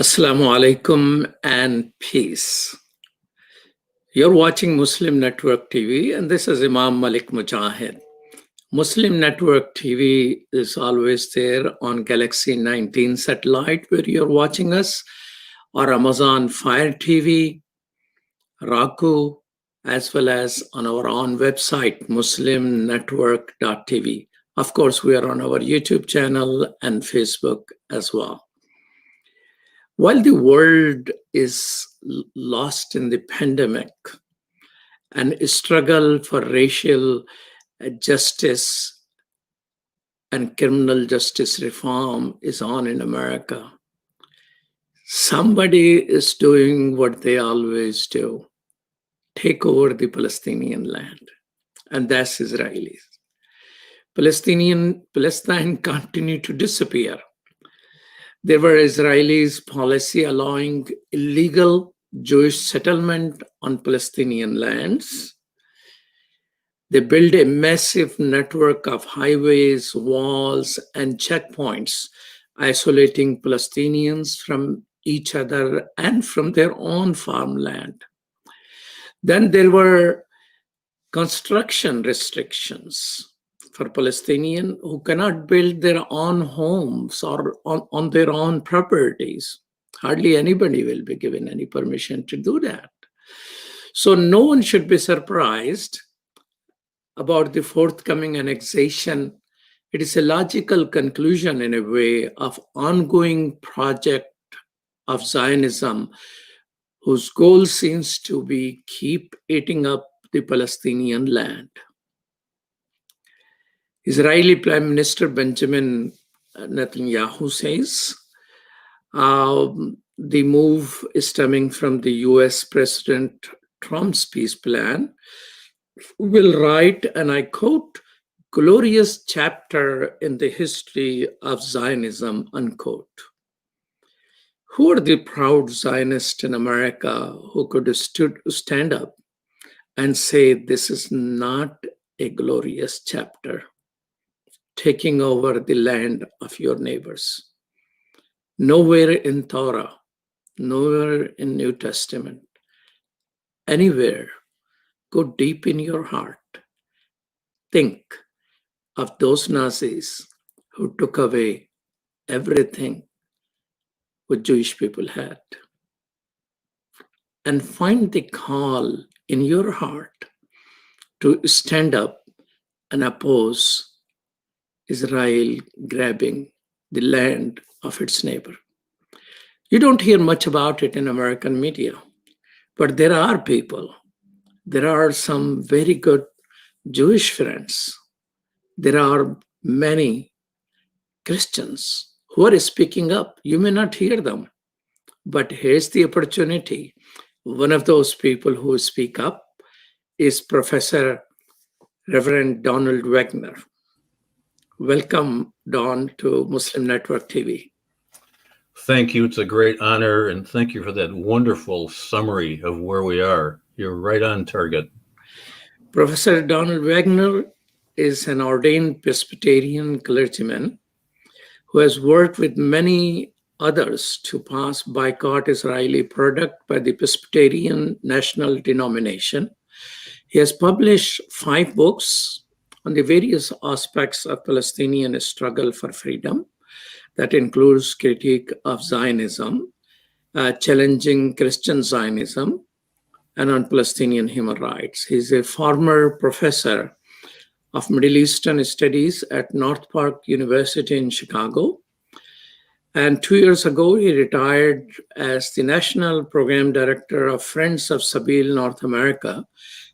Assalamu alaikum and peace. You're watching Muslim Network TV, and this is Imam Malik Mujahid. Muslim Network TV is always there on Galaxy 19 satellite, where you're watching us, or Amazon Fire TV, Roku, as well as on our own website, muslimnetwork.tv. Of course, we are on our YouTube channel and Facebook as well. While the world is lost in the pandemic and struggle for racial justice and criminal justice reform is on in America, somebody is doing what they always do: take over the Palestinian land, and that's Israelis. Palestine continue to disappear. There were Israelis' policy allowing illegal Jewish settlement on Palestinian lands. They built a massive network of highways, walls, and checkpoints, isolating Palestinians from each other and from their own farmland. Then there were construction restrictions for Palestinians who cannot build their own homes or on their own properties. Hardly anybody will be given any permission to do that. So no one should be surprised about the forthcoming annexation. It is a logical conclusion, in a way, of ongoing project of Zionism, whose goal seems to be keep eating up the Palestinian land. Israeli Prime Minister Benjamin Netanyahu says the move is stemming from the US President Trump's peace plan, will write, and I quote, "glorious chapter in the history of Zionism," unquote. Who are the proud Zionists in America who could stand up and say this is not a glorious chapter? Taking over the land of your neighbors. Nowhere in Torah, nowhere in New Testament, anywhere, go deep in your heart. Think of those Nazis who took away everything what Jewish people had. And find the call in your heart to stand up and oppose Israel grabbing the land of its neighbor. You don't hear much about it in American media, but there are people. There are some very good Jewish friends. There are many Christians who are speaking up. You may not hear them, but here's the opportunity. One of those people who speak up is Professor Reverend Donald Wagner. Welcome, Don, to Muslim Network TV. Thank you. It's a great honor, and thank you for that wonderful summary of where we are. You're right on target. Professor Donald Wagner is an ordained Presbyterian clergyman who has worked with many others to pass boycott Israeli product by the Presbyterian national denomination. He has published 5 books on the various aspects of Palestinian struggle for freedom. That includes critique of Zionism, challenging Christian Zionism, and on Palestinian human rights. He's a former professor of Middle Eastern Studies at North Park University in Chicago. And 2 years ago, he retired as the National Program Director of Friends of Sabeel North America,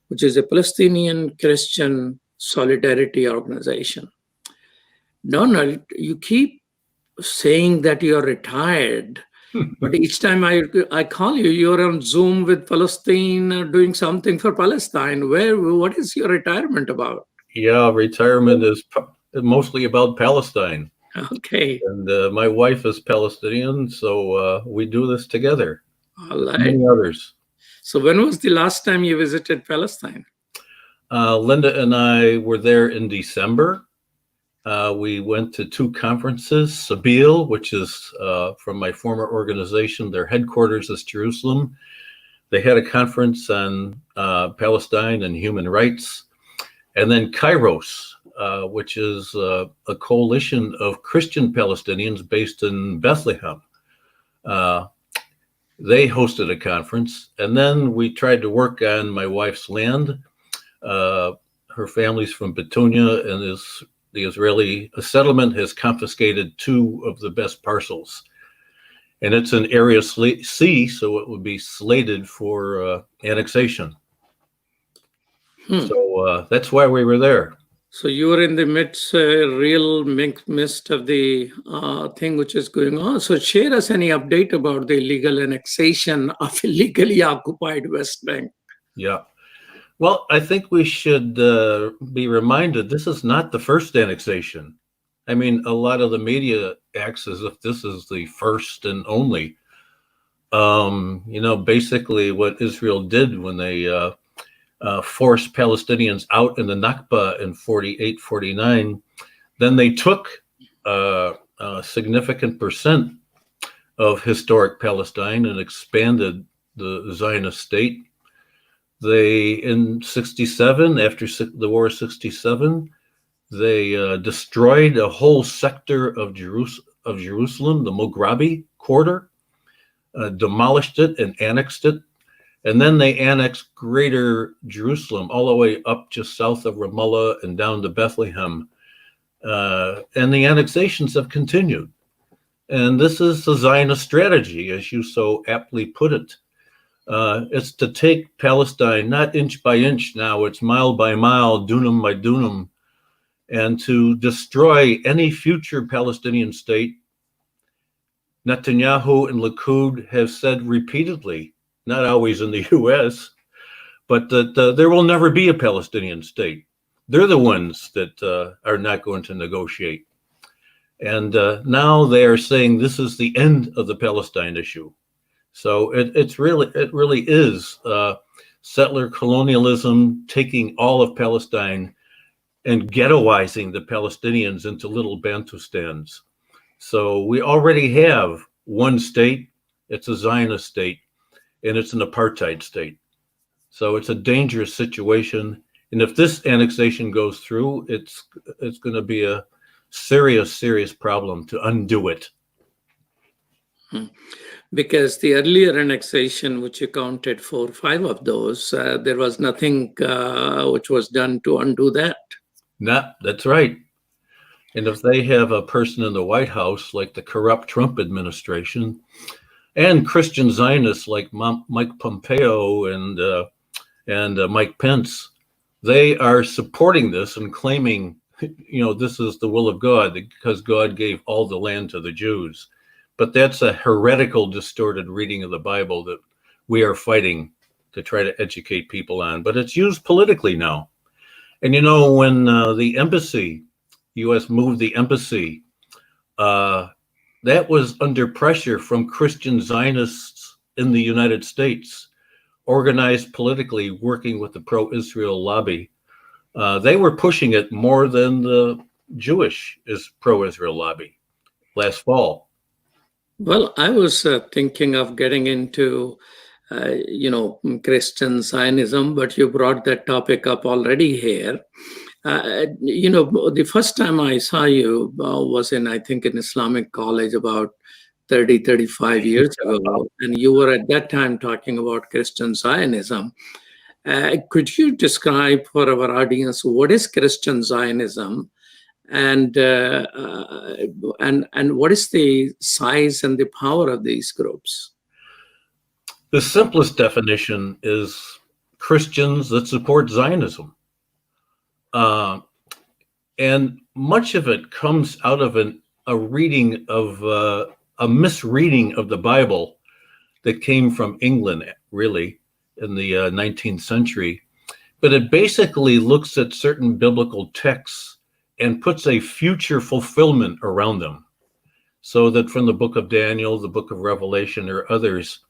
which is a Palestinian Christian solidarity organization. Donald, you keep saying that you're retired, but each time I call you, you're on Zoom with Palestine, doing something for Palestine. What is your retirement about? Yeah, retirement is mostly about Palestine. Okay. And my wife is Palestinian, so we do this together. All right. Many others. So when was the last time you visited Palestine? Linda and I were there in December, We went to two conferences, Sabeel, which is from my former organization. Their headquarters is Jerusalem. They had a conference on Palestine and human rights. And then Kairos, which is a coalition of Christian Palestinians based in Bethlehem. They hosted a conference. And then we tried to work on my wife's land. Her family's from Petunia, and the Israeli settlement has confiscated two of the best parcels. And it's an Area C, so it would be slated for annexation. So that's why we were there. So you were in the real midst of the thing which is going on. So share us any update about the illegal annexation of illegally occupied West Bank. Yeah. Well, I think we should be reminded this is not the first annexation. I mean, a lot of the media acts as if this is the first and only. Basically what Israel did when they forced Palestinians out in the Nakba in 48, 49, then they took a significant percent of historic Palestine and expanded the Zionist state. They, in 67, after the war of 67, they destroyed a whole sector of Jerusalem, the Mograbi quarter, demolished it and annexed it. And then they annexed greater Jerusalem, all the way up just south of Ramallah and down to Bethlehem. And the annexations have continued. And this is the Zionist strategy, as you so aptly put it. It's to take Palestine, not inch by inch now, it's mile by mile, dunam by dunam, and to destroy any future Palestinian state. Netanyahu and Likud have said repeatedly, not always in the US, but that there will never be a Palestinian state. They're the ones that are not going to negotiate. And now they are saying this is the end of the Palestine issue. So it really is settler colonialism taking all of Palestine and ghettoizing the Palestinians into little Bantustans. So we already have one state, it's a Zionist state, and it's an apartheid state. So it's a dangerous situation. And if this annexation goes through, it's going to be a serious problem to undo it. Because the earlier annexation, which accounted for 5 of those, there was nothing which was done to undo that. That's right. And if they have a person in the White House like the corrupt Trump administration, and Christian Zionists like Mike Pompeo and Mike Pence, they are supporting this and claiming, this is the will of God because God gave all the land to the Jews. But that's a heretical, distorted reading of the Bible that we are fighting to try to educate people on. But it's used politically now. And when the embassy, U.S. moved the embassy, that was under pressure from Christian Zionists in the United States, organized politically, working with the pro-Israel lobby. They were pushing it more than the Jewish pro-Israel lobby last fall. Well, I was thinking of getting into, Christian Zionism, but you brought that topic up already here. The first time I saw you was in Islamic college about 35 years ago. And you were at that time talking about Christian Zionism. Could you describe for our audience what is Christian Zionism? And what is the size and the power of these groups? The simplest definition is Christians that support Zionism. And much of it comes out of a reading of a misreading of the Bible that came from England, really, in the 19th century. But it basically looks at certain biblical texts and puts a future fulfillment around them. So that from the book of Daniel, the book of Revelation, or others,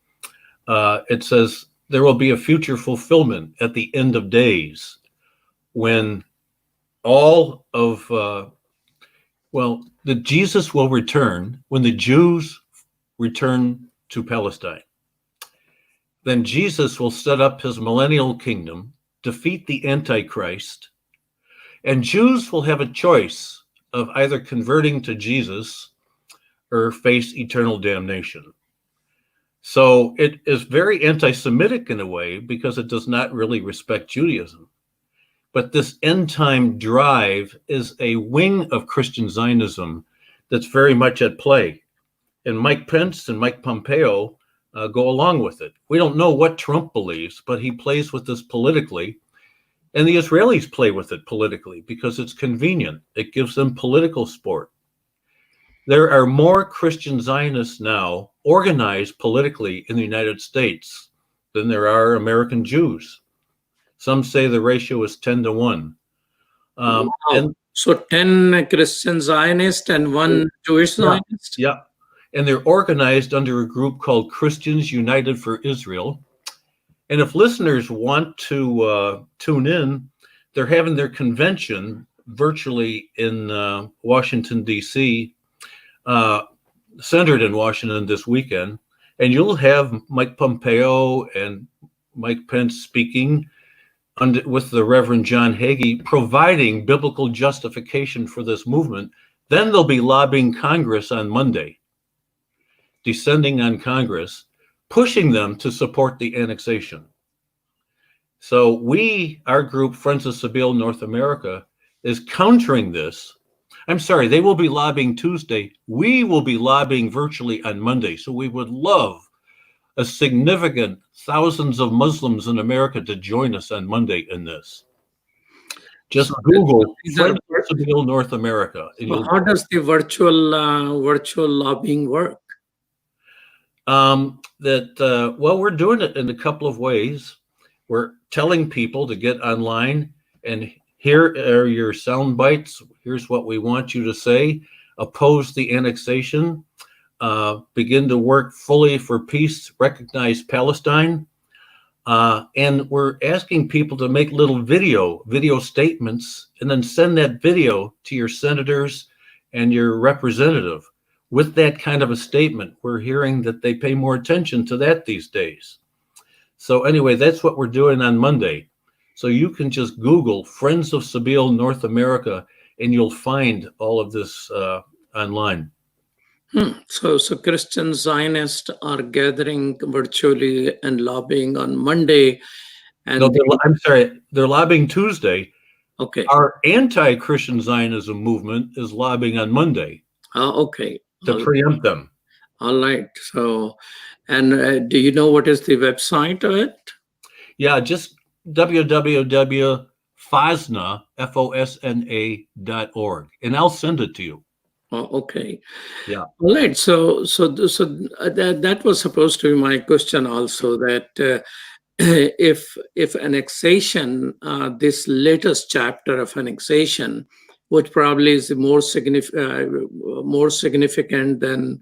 it says there will be a future fulfillment at the end of days when all of Well, that Jesus will return when the Jews return to Palestine. Then Jesus will set up his millennial kingdom, defeat the Antichrist, and Jews will have a choice of either converting to Jesus or face eternal damnation. So it is very anti-Semitic in a way because it does not really respect Judaism. But this end time drive is a wing of Christian Zionism that's very much at play. And Mike Pence and Mike Pompeo go along with it. We don't know what Trump believes, but he plays with this politically. And the Israelis play with it politically because it's convenient. It gives them political sport. There are more Christian Zionists now organized politically in the United States than there are American Jews. Some say the ratio is 10-1. Wow. And So 10 Christian Zionists and one Jewish Zionist? yeah. And they're organized under a group called Christians United for Israel. And if listeners want to tune in, they're having their convention virtually in Washington, D.C., centered in Washington this weekend. And you'll have Mike Pompeo and Mike Pence speaking with the Reverend John Hagee, providing biblical justification for this movement. Then they'll be lobbying Congress on Monday, descending on Congress, pushing them to support the annexation. So our group, Friends of Sabeel North America, is countering this. I'm sorry, they will be lobbying Tuesday. We will be lobbying virtually on Monday. So we would love a significant thousands of Muslims in America to join us on Monday in this. Just Google Friends of Sabeel North America. Well, how does the virtual lobbying work? Well, we're doing it in a couple of ways. We're telling people to get online and here are your sound bites. Here's what we want you to say. Oppose the annexation. Begin to work fully for peace. Recognize Palestine. And we're asking people to make little video statements and then send that video to your senators and your representative. With that kind of a statement, we're hearing that they pay more attention to that these days. So anyway, that's what we're doing on Monday. So you can just Google Friends of Sabeel North America and you'll find all of this online. So Christian Zionists are gathering virtually and lobbying on Monday. And no, I'm sorry, they're lobbying Tuesday. Okay. Our anti-Christian Zionism movement is lobbying on Monday. Okay. To preempt them. All right. So, and do you know what is the website of it? Yeah, just www.fosna.org, and I'll send it to you. Oh, okay. Yeah. All right. So that was supposed to be my question also. That if annexation, this latest chapter of annexation, which probably is more significant than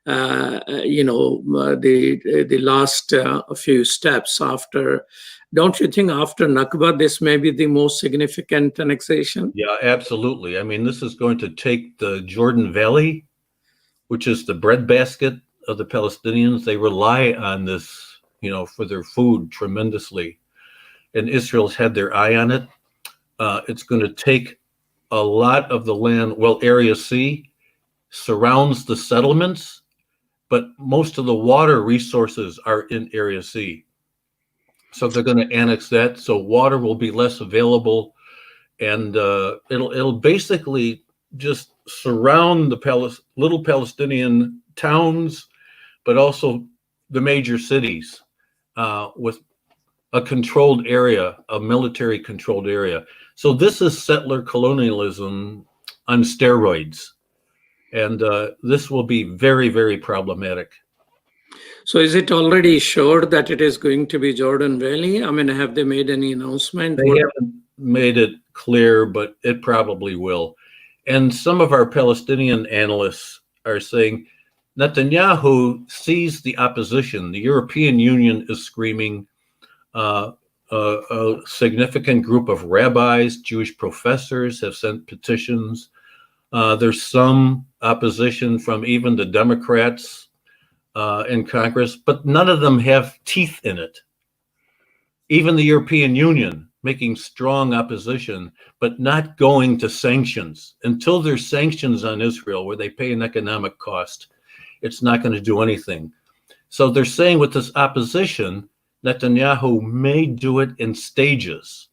the last few steps after. Don't you think after Nakba, this may be the most significant annexation? Yeah, absolutely. I mean, this is going to take the Jordan Valley, which is the breadbasket of the Palestinians. They rely on this, for their food tremendously. And Israel's had their eye on it. It's going to take a lot of the land. Well, Area C surrounds the settlements, but most of the water resources are in Area C. So they're going to annex that. So water will be less available, and it'll basically just surround the little Palestinian towns, but also the major cities with a controlled area, a military controlled area. So this is settler colonialism on steroids, and this will be very, very problematic. So is it already sure that it is going to be Jordan Valley? I mean, have they made any announcement? They haven't made it clear, but it probably will. And some of our Palestinian analysts are saying Netanyahu sees the opposition. The European Union is screaming. A significant group of rabbis, Jewish professors have sent petitions. There's some opposition from even the Democrats in Congress, but none of them have teeth in it. Even the European Union making strong opposition, but not going to sanctions. Until there's sanctions on Israel where they pay an economic cost, it's not going to do anything. So they're saying with this opposition, Netanyahu may do it in stages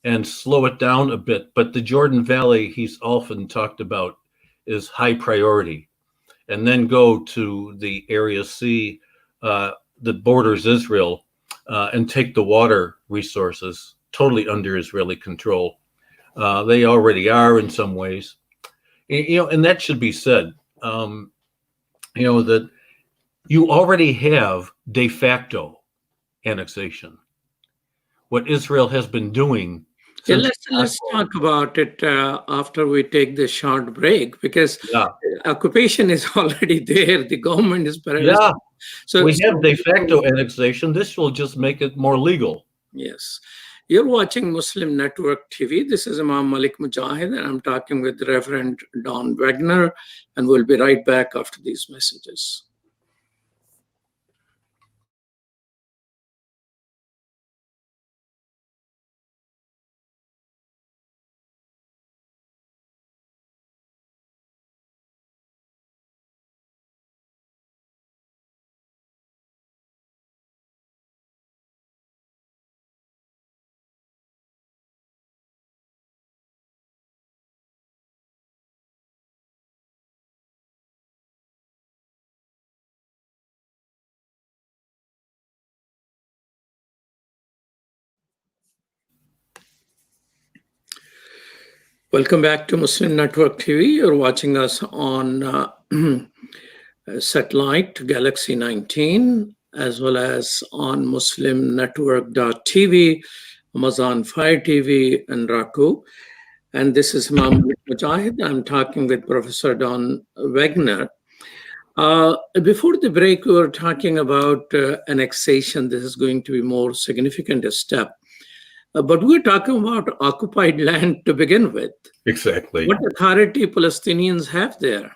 and slow it down a bit. But the Jordan Valley, he's often talked about, is high priority. And then go to the Area C that borders Israel and take the water resources totally under Israeli control. They already are in some ways. And that should be said, that you already have de facto annexation. What Israel has been doing. Yeah, let's talk about it after we take this short break, because occupation is already there. The government is paralyzed. Yeah, so we have de facto annexation. This will just make it more legal. Yes. You're watching Muslim Network TV. This is Imam Malik Mujahid, and I'm talking with Reverend Don Wagner, and we'll be right back after these messages. Welcome back to Muslim Network TV. You're watching us on satellite Galaxy 19, as well as on muslimnetwork.tv, Amazon Fire TV, and Roku. And this is Imam Malik Mujahid. I'm talking with Professor Don Wagner. Before the break, we were talking about annexation. This is going to be more significant a step. But we're talking about occupied land to begin with. Exactly. What authority Palestinians have there?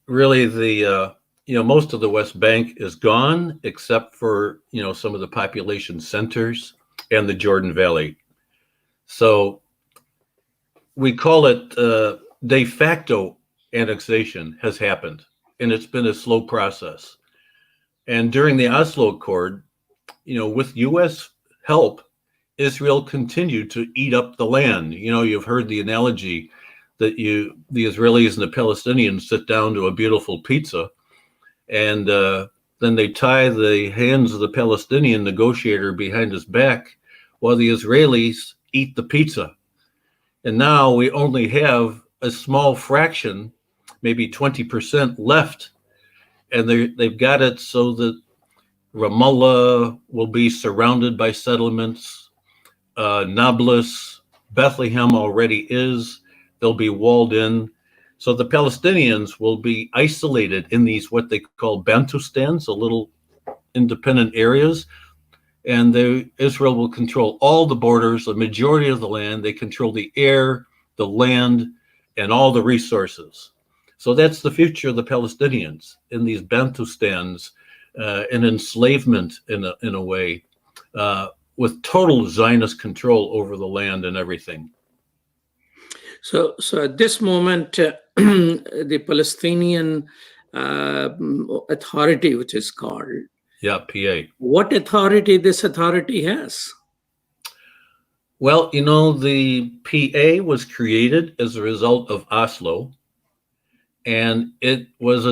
Really, the most of the West Bank is gone, except for some of the population centers and the Jordan Valley. So we call it de facto annexation has happened, and it's been a slow process. And during the Oslo Accord, with U.S. help, Israel continued to eat up the land. You've heard the analogy that the Israelis and the Palestinians sit down to a beautiful pizza, and then they tie the hands of the Palestinian negotiator behind his back while the Israelis eat the pizza. And now we only have a small fraction, maybe 20% left, and they've got it so that Ramallah will be surrounded by settlements. Nablus, Bethlehem already is. They'll be walled in. So the Palestinians will be isolated in these what they call Bantustans, the little independent areas. And Israel will control all the borders, the majority of the land. They control the air, the land, and all the resources. So that's the future of the Palestinians in these Bantustans. An enslavement in a way, with total Zionist control over the land and everything. So at this moment, the Palestinian authority, which is called, PA. What authority this authority has? Well, the PA was created as a result of Oslo, and it was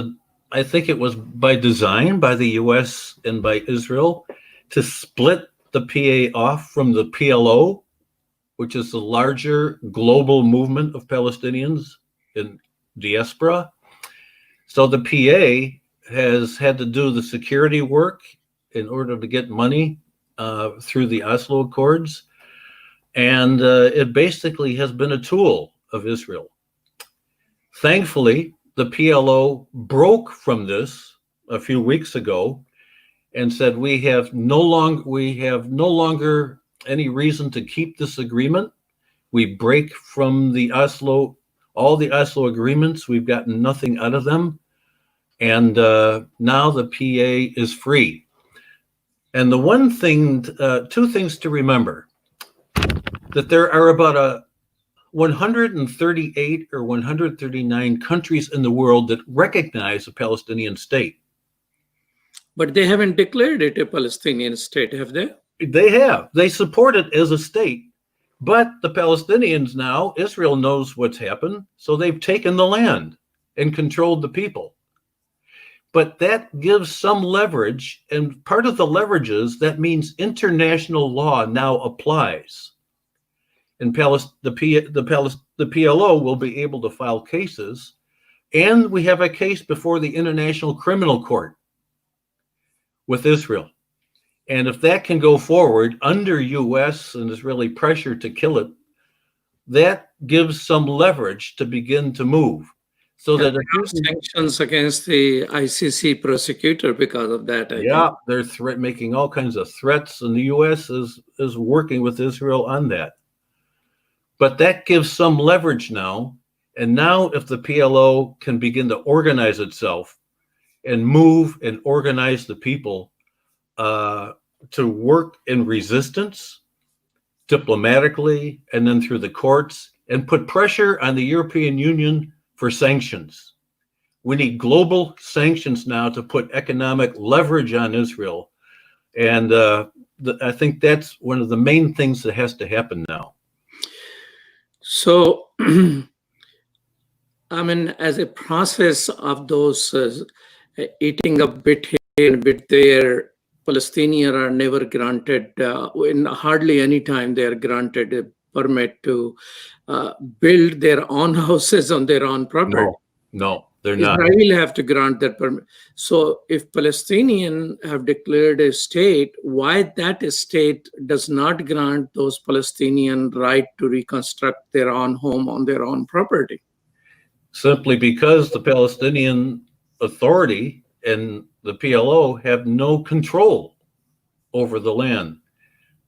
I think it was by design by the U.S. and by Israel to split the PA off from the PLO, which is the larger global movement of Palestinians in diaspora. So the PA has had to do the security work in order to get money through the Oslo Accords. And it basically has been a tool of Israel. Thankfully, the PLO broke from this a few weeks ago and said we have no longer any reason to keep this agreement. We break from all the Oslo agreements. We've gotten nothing out of them. And now the PA is free. And the one thing, two things to remember, that there are about 138 or 139 countries in the world that recognize a Palestinian state. But they haven't declared it a Palestinian state, have they? They have. They support it as a state. But the Palestinians now, Israel knows what's happened, so they've taken the land and controlled the people. But that gives some leverage, and part of the leverage is that means international law now applies. And the PLO will be able to file cases, and we have a case before the International Criminal Court with Israel. And if that can go forward under U.S. and Israeli pressure to kill it, that gives some leverage to begin to move. So that sanctions against the ICC prosecutor because of that. I think. They're making all kinds of threats, and the U.S. is working with Israel on that. But that gives some leverage now. And now if the PLO can begin to organize itself and move and organize the people to work in resistance diplomatically and then through the courts and put pressure on the European Union for sanctions. We need global sanctions now to put economic leverage on Israel. And I think that's one of the main things that has to happen now. So, I mean, as a process of those eating a bit here and a bit there, Palestinians are never granted, in hardly any time they are granted a permit to build their own houses on their own property. No, they're not. Israel have to grant that permit. So if Palestinians have declared a state, why that state does not grant those Palestinian right to reconstruct their own home on their own property? Simply because the Palestinian Authority and the PLO have no control over the land.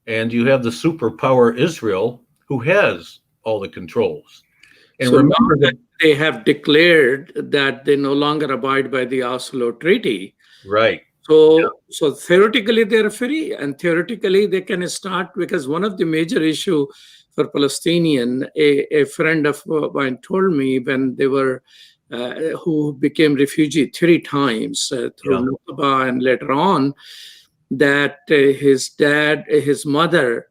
And you have the superpower Israel who has all the controls. And so remember that they have declared that they no longer abide by the Oslo Treaty. Right. So theoretically they're free, and theoretically they can start, because one of the major issue for Palestinian, a friend of mine told me when they were who became refugee 3 times through Nakba and later on, that his mother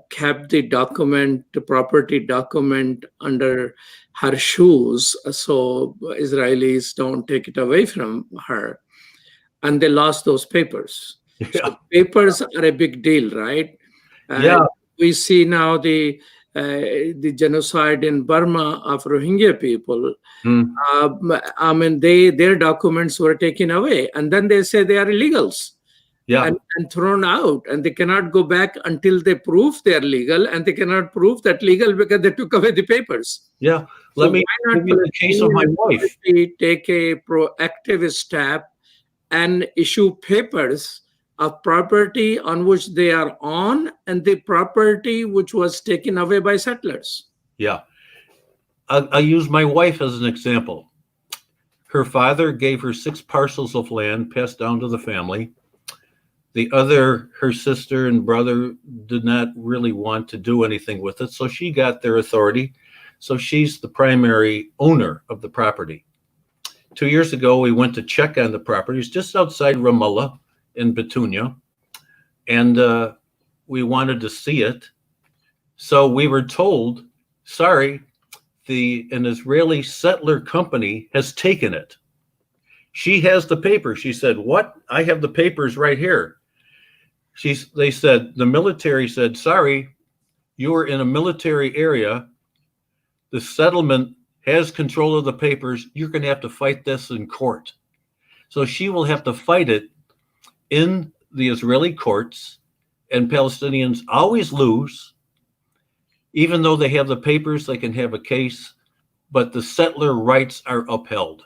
kept the property document under her shoes, so Israelis don't take it away from her, and they lost those papers. So papers are a big deal, right? We see now the genocide in Burma of Rohingya people. I mean, their documents were taken away, and then they say they are illegals. And thrown out, and they cannot go back until they prove they're legal, and they cannot prove that legal because they took away the papers. Let me give you the case of my wife. Take a proactive step and issue papers of property on which they are on, and the property which was taken away by settlers. I use my wife as an example. Her father gave her 6 parcels of land passed down to the family. Her sister and brother did not really want to do anything with it, so she got their authority. So she's the primary owner of the property. 2 years ago, we went to check on the properties just outside Ramallah in Bitunia, and we wanted to see it. So we were told, sorry, an Israeli settler company has taken it. She has the paper. She said, what? I have the papers right here. The military said, sorry, you are in a military area. The settlement has control of the papers. You're going to have to fight this in court. So she will have to fight it in the Israeli courts, and Palestinians always lose. Even though they have the papers, they can have a case, but the settler rights are upheld.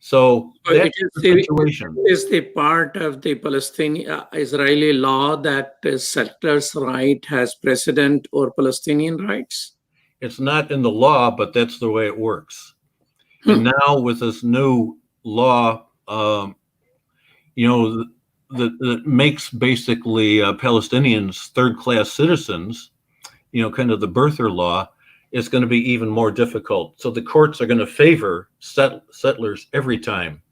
So So that's the situation. it is the part of the Palestinian Israeli law that settlers' right has precedent over Palestinian rights. It's not in the law, but that's the way it works. And Hmm. now with this new law, you know, that makes basically Palestinians third-class citizens, you know, kind of the birther law, is going to be even more difficult. So the courts are going to favor settlers every time.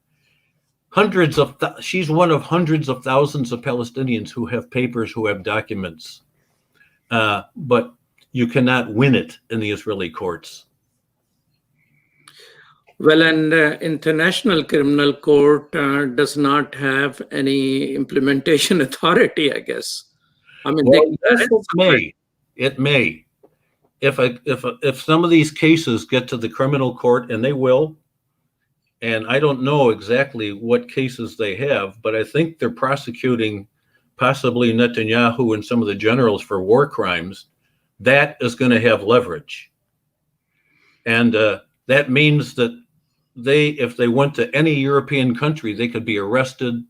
She's one of hundreds of thousands of Palestinians who have papers, who have documents, but you cannot win it in the Israeli courts. Well, and International Criminal Court does not have any implementation authority, I guess. I mean, they Well, can yes, arrest it somebody. may. It may. If some of these cases get to the criminal court, and they will, and I don't know exactly what cases they have, but I think they're prosecuting possibly Netanyahu and some of the generals for war crimes, that is going to have leverage. And that means that if they went to any European country, they could be arrested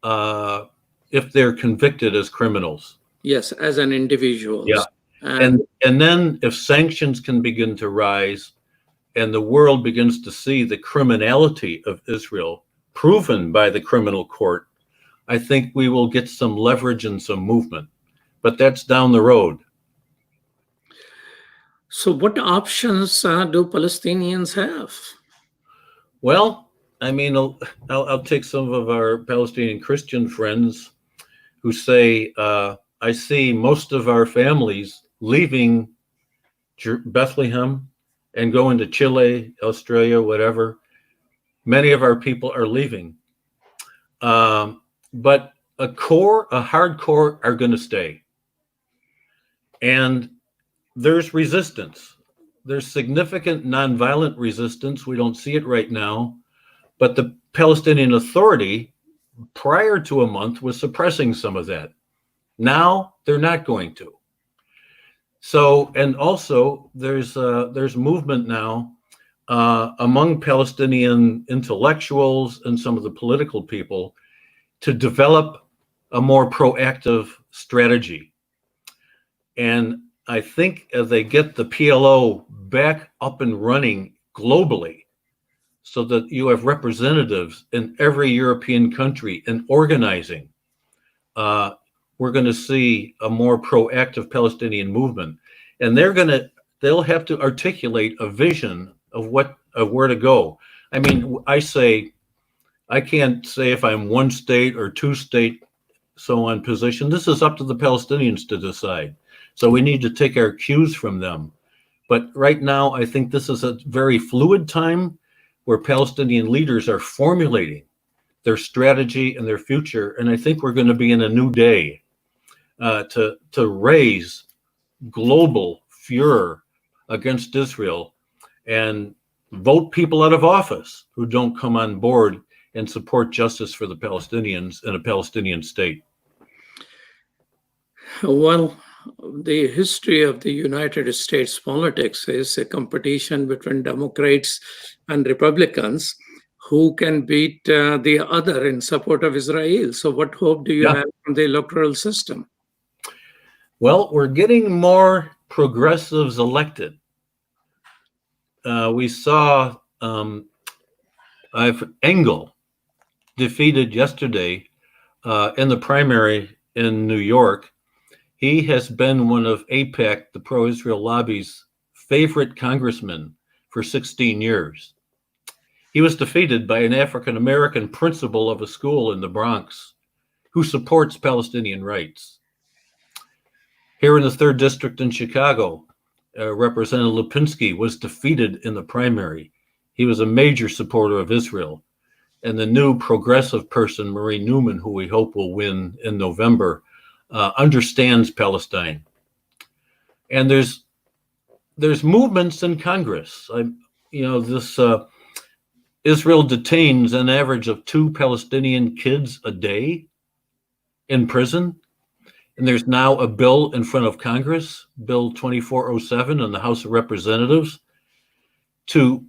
if they're convicted as criminals. Yes, as an individual. Yeah. And And then if sanctions can begin to rise and the world begins to see the criminality of Israel proven by the criminal court, I think we will get some leverage and some movement. But that's down the road. so, what options do Palestinians have? Well, I mean, I'll take some of our Palestinian Christian friends who say, I see most of our families leaving Bethlehem and going to Chile, Australia, whatever. Many of our people are leaving. But a hardcore are going to stay. And there's resistance. There's significant nonviolent resistance. We don't see it right now. But the Palestinian Authority, prior to a month, was suppressing some of that. Now they're not going to. So, and also there's movement now among Palestinian intellectuals and some of the political people to develop a more proactive strategy. And I think as they get the PLO back up and running globally, so that you have representatives in every European country and organizing, we're going to see a more proactive Palestinian movement. And they'll have to articulate a vision of where to go. I mean, I can't say if I'm one state or two state so on position. This is up to the Palestinians to decide. So we need to take our cues from them. But right now, I think this is a very fluid time where Palestinian leaders are formulating their strategy and their future. And I think we're going to be in a new day to raise global furor against Israel and vote people out of office who don't come on board and support justice for the Palestinians in a Palestinian state. Well, the history of the United States politics is a competition between Democrats and Republicans who can beat the other in support of Israel. So, what hope do you have from the electoral system? Well, we're getting more progressives elected. We saw Engel defeated yesterday in the primary in New York. He has been one of AIPAC, the pro-Israel lobby's favorite congressmen for 16 years. He was defeated by an African-American principal of a school in the Bronx who supports Palestinian rights. Here in the 3rd District in Chicago, Representative Lipinski was defeated in the primary. He was a major supporter of Israel. And the new progressive person, Marie Newman, who we hope will win in November, understands Palestine. And there's movements in Congress. Israel detains an average of 2 Palestinian kids a day in prison. And there's now a bill in front of Congress, Bill 2407 in the House of Representatives, to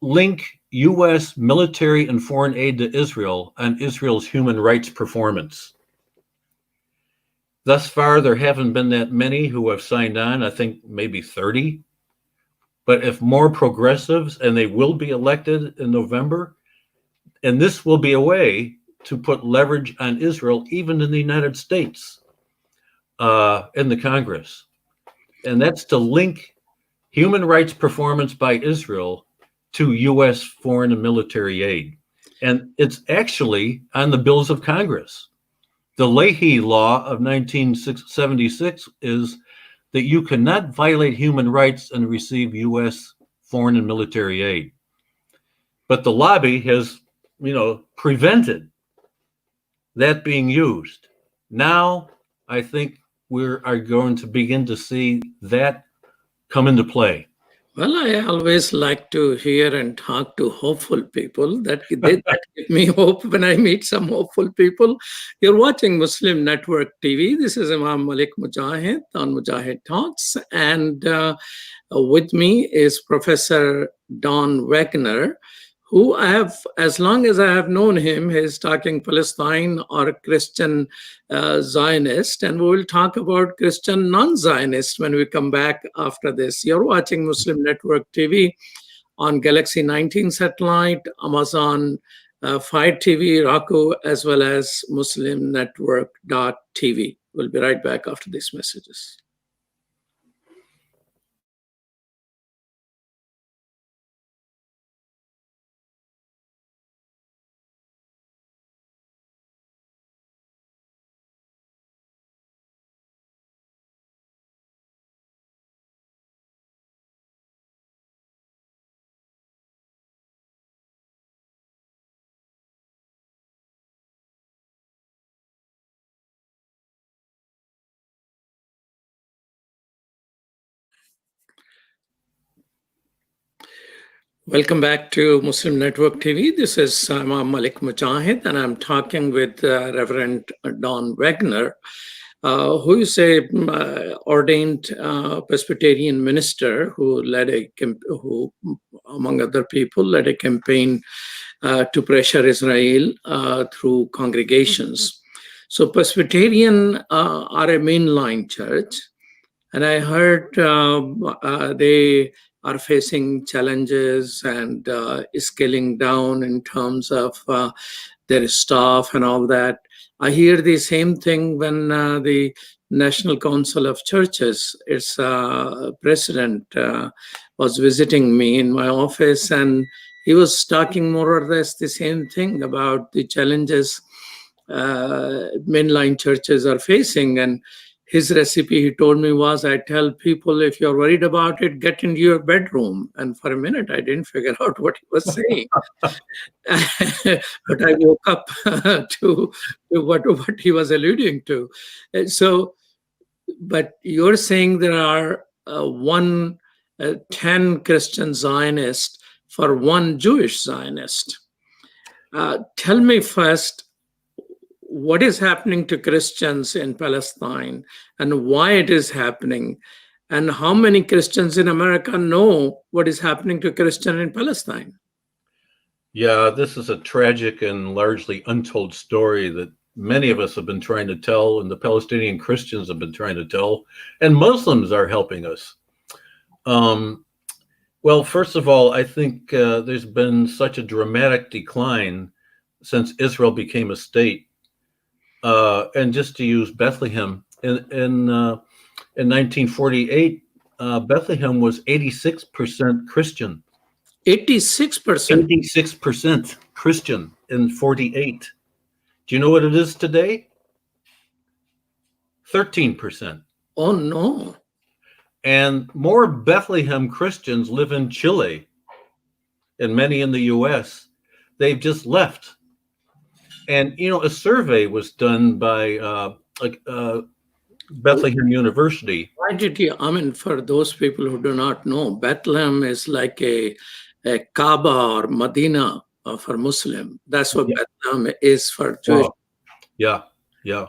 link U.S. military and foreign aid to Israel on Israel's human rights performance. Thus far, there haven't been that many who have signed on. I think maybe 30. But if more progressives, and they will be elected in November, and this will be a way to put leverage on Israel, even in the United States, in the Congress. And that's to link human rights performance by Israel to U.S. foreign and military aid. And it's actually on the bills of Congress. The Leahy Law of 1976 is that you cannot violate human rights and receive U.S. foreign and military aid. But the lobby has, prevented that being used. Now, I think we are going to begin to see that come into play. Well, I always like to hear and talk to hopeful people. That give me hope when I meet some hopeful people. You're watching Muslim Network TV. This is Imam Malik Mujahid on Mujahid Talks. And with me is Professor Don Wagner, who I have, as long as I have known him, he's talking Palestine or Christian Zionist, and we will talk about Christian non-Zionist when we come back after this. You're watching Muslim Network TV on Galaxy 19 satellite, Amazon Fire TV, Roku, as well as muslimnetwork.tv. We'll be right back after these messages. Welcome back to Muslim Network TV. This is Imam Malik Mujahid, and I'm talking with Reverend Don Wagner, who is a ordained Presbyterian minister who among other people, led a campaign to pressure Israel through congregations. So Presbyterian are a mainline church, and I heard they are facing challenges and scaling down in terms of their staff and all that. I hear the same thing when the National Council of Churches, its president, was visiting me in my office, and he was talking more or less the same thing about the challenges mainline churches are facing. And his recipe, he told me, was, I tell people, if you're worried about it, get into your bedroom. And for a minute, I didn't figure out what he was saying. But I woke up to what he was alluding to. So, but you're saying there are 10 Christian Zionists for one Jewish Zionist. Tell me first, what is happening to Christians in Palestine and why it is happening, and how many Christians in America know what is happening to Christians in Palestine? Yeah, this is a tragic and largely untold story that many of us have been trying to tell, and the Palestinian Christians have been trying to tell, and Muslims are helping us. Well, first of all, I think there's been such a dramatic decline since Israel became a state. And just to use Bethlehem, in 1948, Bethlehem was 86% Christian. 86%? 86% Christian in 48. Do you know what it is today? 13%. Oh, no. And more Bethlehem Christians live in Chile and many in the U.S. They've just left. And, a survey was done by Bethlehem University. Why did you, for those people who do not know, Bethlehem is like a Kaaba or Medina for Muslim. That's what Bethlehem is for Jewish. Wow. Yeah.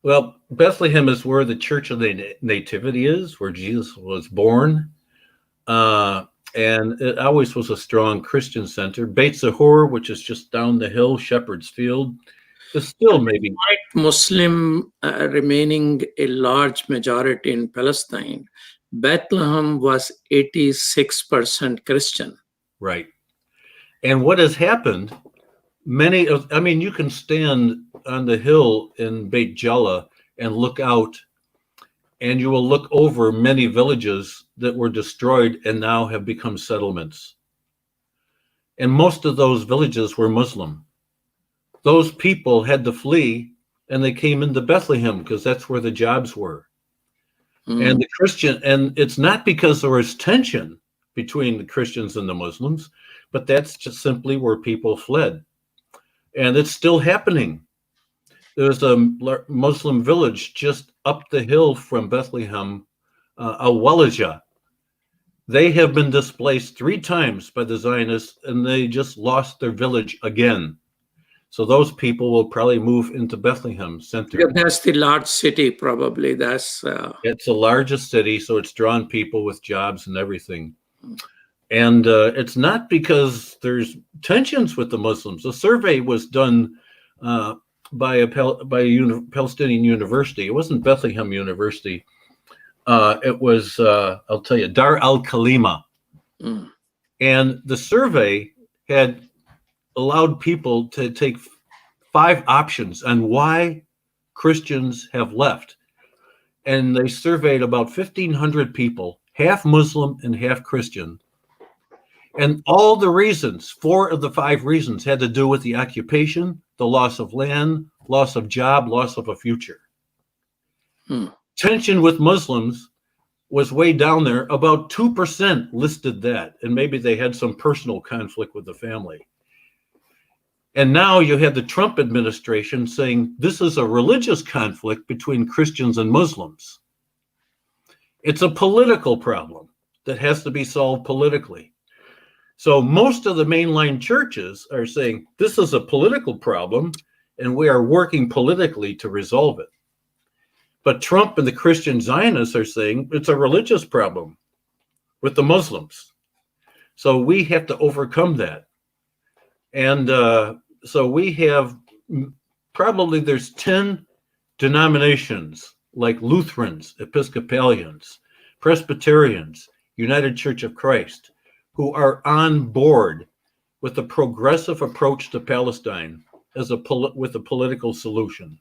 Well, Bethlehem is where the Church of the Nativity is, where Jesus was born. and it always was a strong Christian center. Beit Zahor, which is just down the hill, Shepherd's Field, is still maybe Muslim remaining a large majority in Palestine. Bethlehem was 86% Christian. right. And what has happened, you can stand on the hill in Beit Jala and look out, and you will look over many villages that were destroyed and now have become settlements. And most of those villages were Muslim. Those people had to flee, and they came into Bethlehem because that's where the jobs were. And the Christian, and it's not because there was tension between the Christians and the Muslims, but that's just simply where people fled. And it's still happening. There's a Muslim village just up the hill from Bethlehem, Awalija. They have been displaced 3 times by the Zionists, and they just lost their village again. So those people will probably move into Bethlehem Center. Yeah, that's the large city, probably. It's the largest city, so it's drawn people with jobs and everything. And it's not because there's tensions with the Muslims. A survey was done by a Palestinian university. It wasn't Bethlehem University. It was, I'll tell you, Dar al-Kalima. And the survey had allowed people to take 5 options on why Christians have left. And they surveyed about 1,500 people, half Muslim and half Christian. And all the reasons, 4 of the 5 reasons, had to do with the occupation, the loss of land, loss of job, loss of a future. Tension with Muslims was way down there. About 2% listed that, and maybe they had some personal conflict with the family. And now you have the Trump administration saying this is a religious conflict between Christians and Muslims. It's a political problem that has to be solved politically. So most of the mainline churches are saying this is a political problem and we are working politically to resolve it. But Trump and the Christian Zionists are saying it's a religious problem with the Muslims. So we have to overcome that. And so we have probably there's 10 denominations like Lutherans, Episcopalians, Presbyterians, United Church of Christ, who are on board with a progressive approach to Palestine as with a political solution,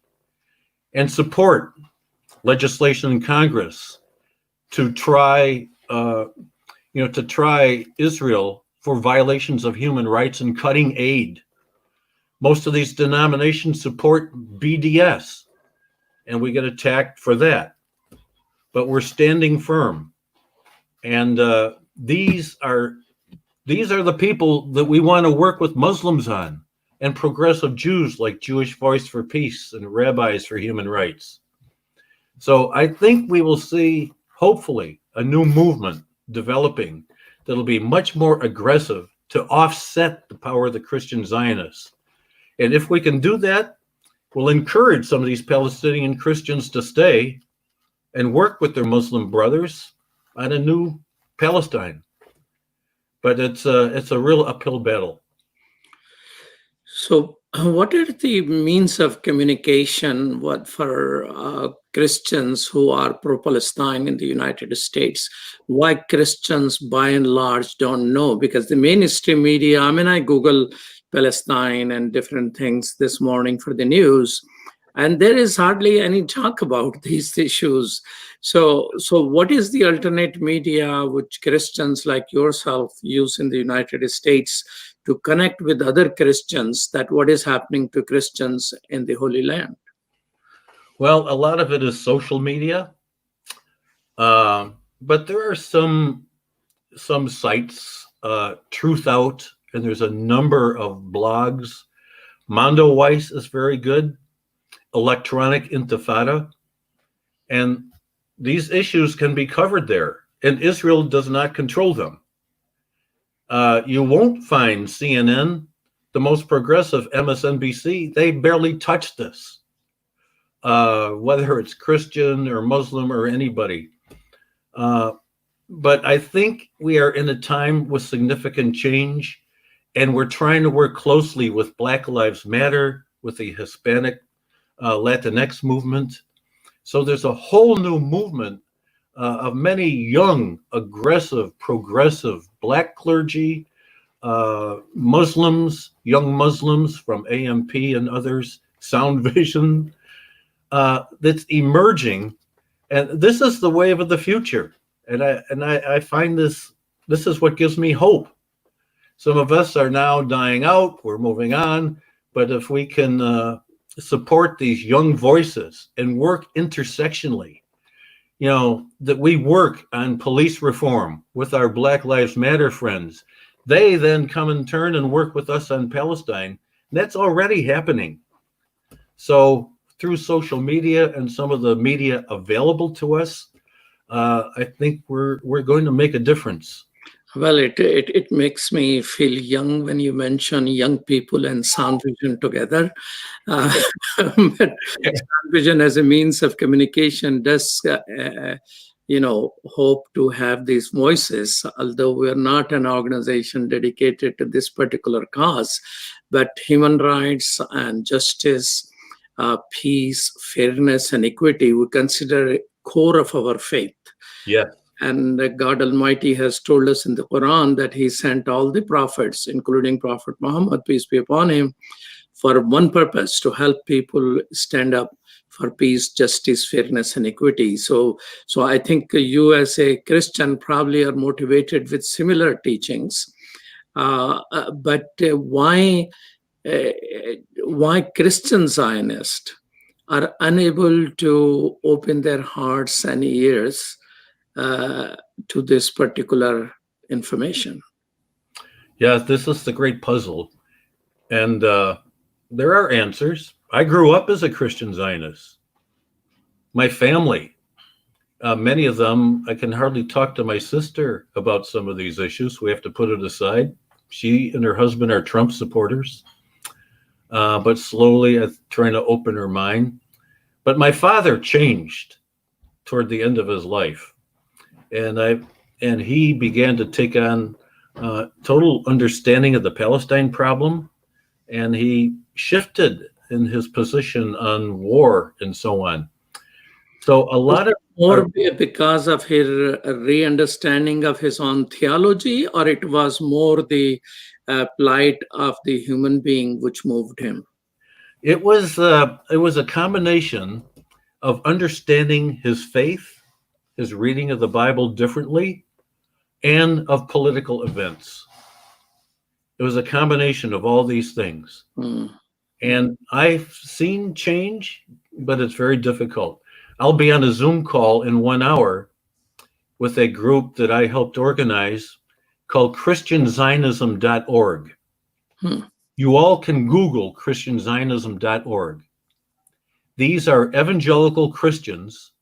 and support legislation in Congress to try Israel for violations of human rights and cutting aid. Most of these denominations support BDS, and we get attacked for that. But we're standing firm. And these are the people that we want to work with Muslims on, and progressive Jews like Jewish Voice for Peace and Rabbis for Human Rights. So I think we will see, hopefully, a new movement developing that'll be much more aggressive to offset the power of the Christian Zionists. And if we can do that, we'll encourage some of these Palestinian Christians to stay and work with their Muslim brothers on a new Palestine. But it's a real uphill battle. So what are the means of communication for Christians who are pro-Palestine in the United States? Why Christians, by and large, don't know? Because the mainstream media, I Google Palestine and different things this morning for the news, and there is hardly any talk about these issues. So what is the alternate media which Christians like yourself use in the United States to connect with other Christians that what is happening to Christians in the Holy Land? Well, a lot of it is social media, but there are some sites, Truth Out, and there's a number of blogs. Mondo Weiss is very good. Electronic Intifada, and these issues can be covered there, and Israel does not control them. You won't find CNN, the most progressive MSNBC, they barely touch this, whether it's Christian or Muslim or anybody. but I think we are in a time with significant change, and we're trying to work closely with Black Lives Matter, with the Hispanic Latinx movement. So there's a whole new movement of many young, aggressive, progressive Black clergy, Muslims, young Muslims from AMP and others, Sound Vision, that's emerging. And this is the wave of the future. And I find this is what gives me hope. Some of us are now dying out, we're moving on, but if we can support these young voices and work intersectionally, that we work on police reform with our Black Lives Matter friends, they then come in turn and work with us on Palestine. That's already happening. So through social media and some of the media available to us, I think we're going to make a difference. Well, it makes me feel young when you mention young people and Sound Vision together. But Sound Vision as a means of communication does, hope to have these voices, although we're not an organization dedicated to this particular cause. But human rights and justice, peace, fairness, and equity, we consider a core of our faith. Yeah. And God Almighty has told us in the Quran that He sent all the prophets, including Prophet Muhammad, peace be upon him, for one purpose: to help people stand up for peace, justice, fairness, and equity. So I think you, as a Christian, probably are motivated with similar teachings. But why Christian Zionists are unable to open their hearts and ears to this particular information? Yeah, this is the great puzzle. And there are answers. I grew up as a Christian Zionist. My family, many of them, I can hardly talk to my sister about some of these issues. We have to put it aside. She and her husband are Trump supporters, but slowly I'm trying to open her mind. But my father changed toward the end of his life. And he began to take on total understanding of the Palestine problem, and he shifted in his position on war and so on. So a lot of more because of his re-understanding of his own theology, or it was more the plight of the human being which moved him? It was a combination of understanding his faith, his reading of the Bible differently, and of political events. It was a combination of all these things. And I've seen change, but it's very difficult. I'll be on a Zoom call in 1 hour with a group that I helped organize called ChristianZionism.org. You all can Google ChristianZionism.org. These are evangelical Christians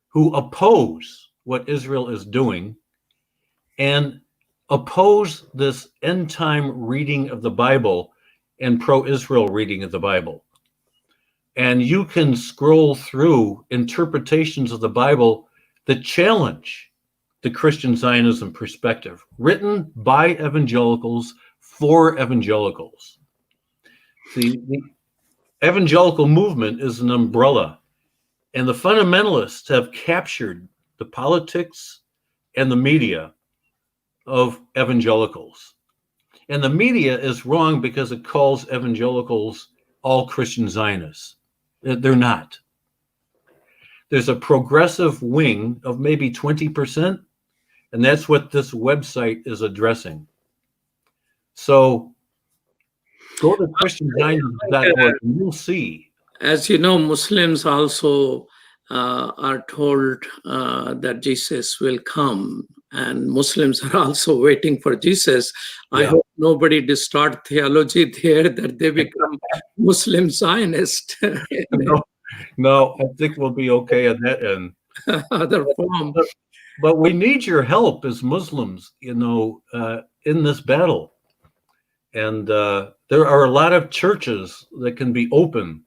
who oppose what Israel is doing and oppose this end time reading of the Bible and pro-Israel reading of the Bible. And you can scroll through interpretations of the Bible that challenge the Christian Zionism perspective, written by evangelicals for evangelicals. See, the evangelical movement is an umbrella, and the fundamentalists have captured the politics and the media of evangelicals. And the media is wrong because it calls evangelicals all Christian Zionists. They're not. There's a progressive wing of maybe 20%, and that's what this website is addressing. So go to ChristianZionism.org and you'll see. As you know, Muslims also are told that Jesus will come, and Muslims are also waiting for Jesus. Yeah. I hope nobody distort theology there that they become Muslim Zionist. No, I think we'll be okay at that end. Other form. But we need your help as Muslims, in this battle. And there are a lot of churches that can be open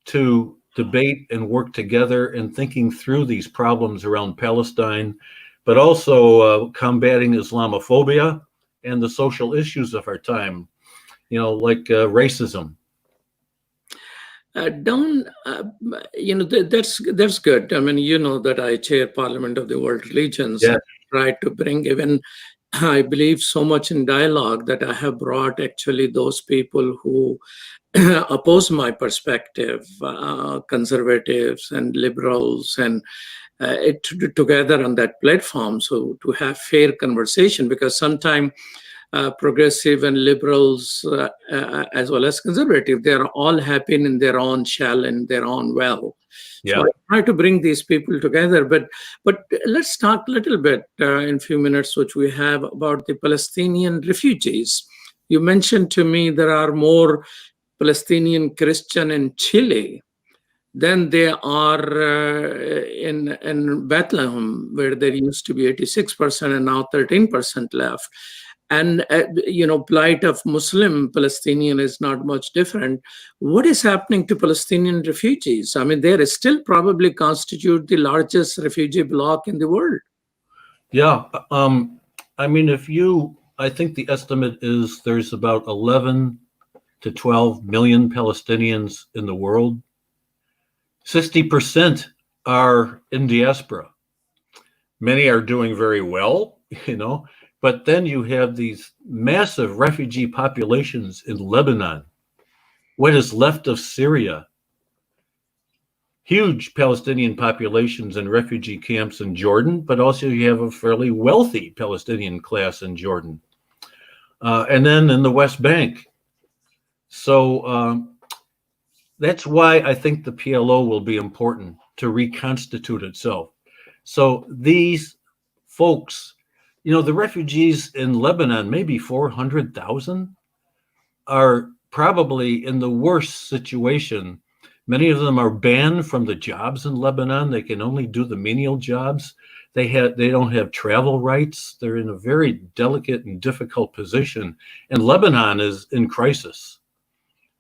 to debate and work together in thinking through these problems around Palestine. but also combating Islamophobia and the social issues of our time, like racism. Don, that's good. I mean, you know that I chair Parliament of the World Religions. Yeah. And try to bring even, I believe, so much in dialogue that I have brought actually those people who oppose my perspective, conservatives and liberals, and together on that platform. So to have fair conversation, because sometimes progressive and liberals, as well as conservative, they are all happy in their own shell and their own well. Yeah. So I try to bring these people together. But let's talk a little bit in a few minutes, which we have, about the Palestinian refugees. You mentioned to me there are more Palestinian Christian in Chile than they are in Bethlehem, where there used to be 86% and now 13% left. And plight of Muslim Palestinian is not much different. What is happening to Palestinian refugees? I mean, they still probably constitute the largest refugee bloc in the world. Yeah. I mean, I think the estimate is there's about 11 to 12 million Palestinians in the world. 60% are in diaspora. Many are doing very well, but then you have these massive refugee populations in Lebanon, what is left of Syria, huge Palestinian populations in refugee camps in Jordan, but also you have a fairly wealthy Palestinian class in Jordan. And then in the West Bank. So that's why I think the PLO will be important to reconstitute itself. So these folks, the refugees in Lebanon, maybe 400,000, are probably in the worst situation. Many of them are banned from the jobs in Lebanon. They can only do the menial jobs. They don't have travel rights. They're in a very delicate and difficult position. And Lebanon is in crisis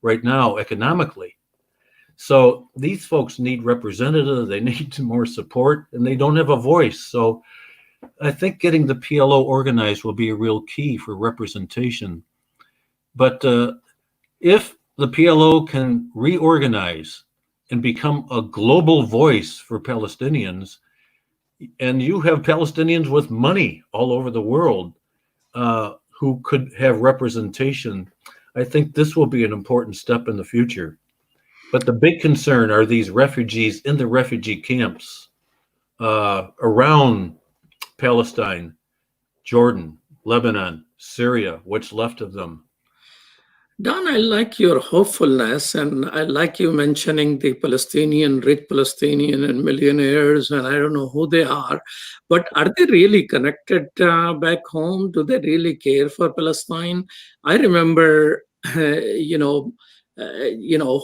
right now economically. So these folks need representatives, they need more support, and they don't have a voice. So I think getting the PLO organized will be a real key for representation. But if the PLO can reorganize and become a global voice for Palestinians, and you have Palestinians with money all over the world who could have representation, I think this will be an important step in the future. But the big concern are these refugees in the refugee camps around Palestine, Jordan, Lebanon, Syria, what's left of them. Don, I like your hopefulness, and I like you mentioning the rich Palestinian and millionaires, and I don't know who they are, but are they really connected back home? Do they really care for Palestine? I remember, a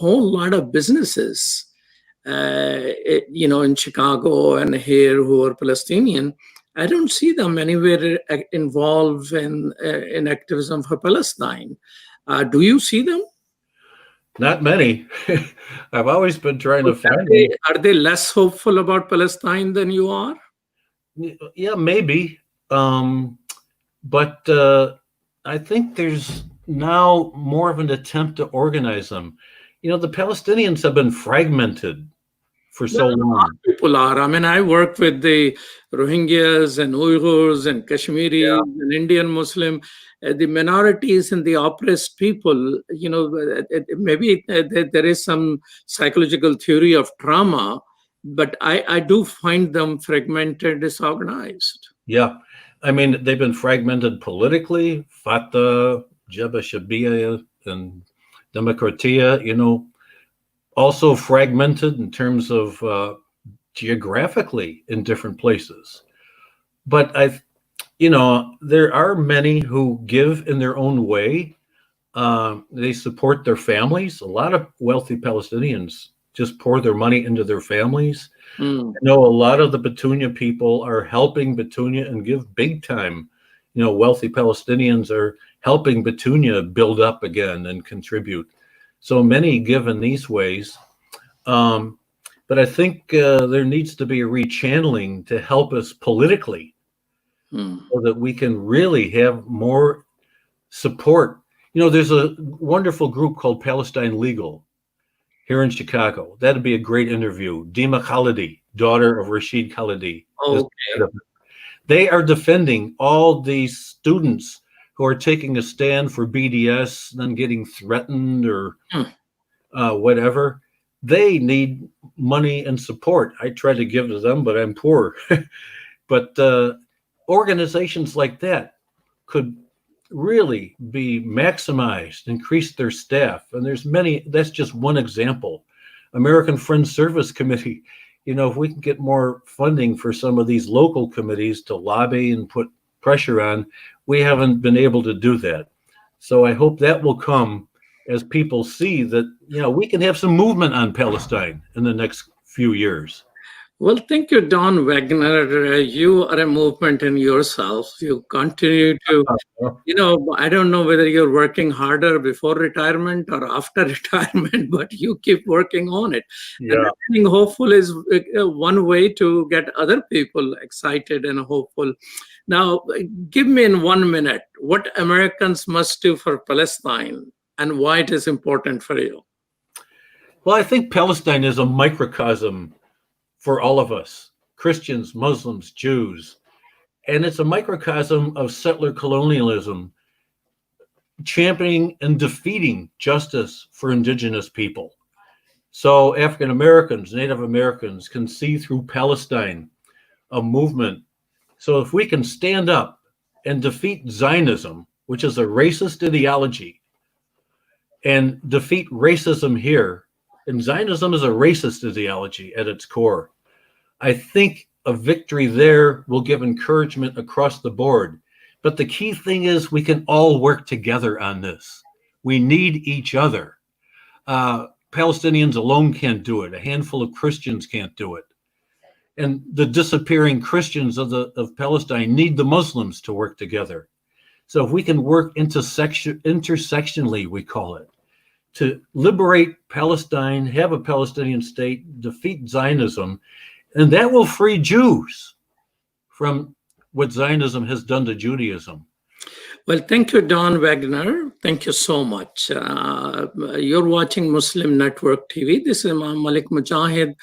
whole lot of businesses, in Chicago and here who are Palestinian. I don't see them anywhere involved in activism for Palestine. Do you see them? Not many. I've always been trying to find them. Are they less hopeful about Palestine than you are? Yeah, maybe. But I think there's now more of an attempt to organize them. The Palestinians have been fragmented for so long. People are. I mean, I work with the Rohingyas and Uyghurs and Kashmiris and Indian Muslim, the minorities and the oppressed people. Maybe there is some psychological theory of trauma, but I do find them fragmented, disorganized. Yeah. I mean, they've been fragmented politically, Fatah, Jebel Shabia, and Demokratia, also fragmented in terms of geographically in different places. But there are many who give in their own way. They support their families. A lot of wealthy Palestinians just pour their money into their families. I know a lot of the Batunia people are helping Batunia and give big time. Wealthy Palestinians are helping Batunia build up again and contribute. So many give in these ways. But I think there needs to be a rechanneling to help us politically so that we can really have more support. You know, there's a wonderful group called Palestine Legal here in Chicago. That'd be a great interview. Dima Khalidi, daughter of Rashid Khalidi. Okay. They are defending all these students who are taking a stand for BDS, then getting threatened or whatever. They need money and support. I try to give to them, but I'm poor. But organizations like that could really be maximized, increase their staff. And there's many, that's just one example. American Friends Service Committee, you know, if we can get more funding for some of these local committees to lobby and put pressure on, we haven't been able to do that. So I hope that will come as people see that, you know, we can have some movement on Palestine in the next few years. Well, thank you, Don Wagner. You are a movement in yourself. You continue to, you know, I don't know whether you're working harder before retirement or after retirement, but you keep working on it. Yeah. And being hopeful is one way to get other people excited and hopeful. Now, give me in 1 minute what Americans must do for Palestine and why it is important for you. Well, I think Palestine is a microcosm for all of us, Christians, Muslims, Jews. And it's a microcosm of settler colonialism, championing and defeating justice for indigenous people. So African Americans, Native Americans can see through Palestine a movement. So if we can stand up and defeat Zionism, which is a racist ideology, and defeat racism here, and Zionism is a racist ideology at its core, I think a victory there will give encouragement across the board. But the key thing is we can all work together on this. We need each other. Palestinians alone can't do it. A handful of Christians can't do it. And the disappearing Christians of Palestine need the Muslims to work together. So if we can work intersectionally, we call it, to liberate Palestine, have a Palestinian state, defeat Zionism, and that will free Jews from what Zionism has done to Judaism. Well, thank you, Don Wagner. Thank you so much. You're watching Muslim Network TV. This is Imam Malik Mujahid,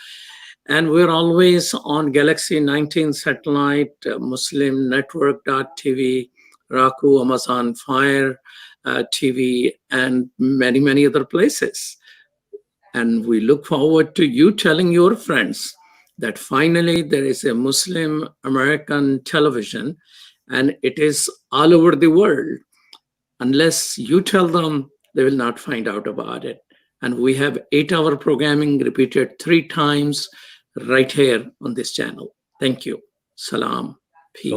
and we're always on Galaxy 19 satellite, Muslim Network.tv, Raku, Amazon Fire TV, and many, many other places. And we look forward to you telling your friends that finally there is a Muslim American television and it is all over the world. Unless you tell them, they will not find out about it. And we have 8-hour programming repeated 3 times right here on this channel. Thank you. Salam. Peace.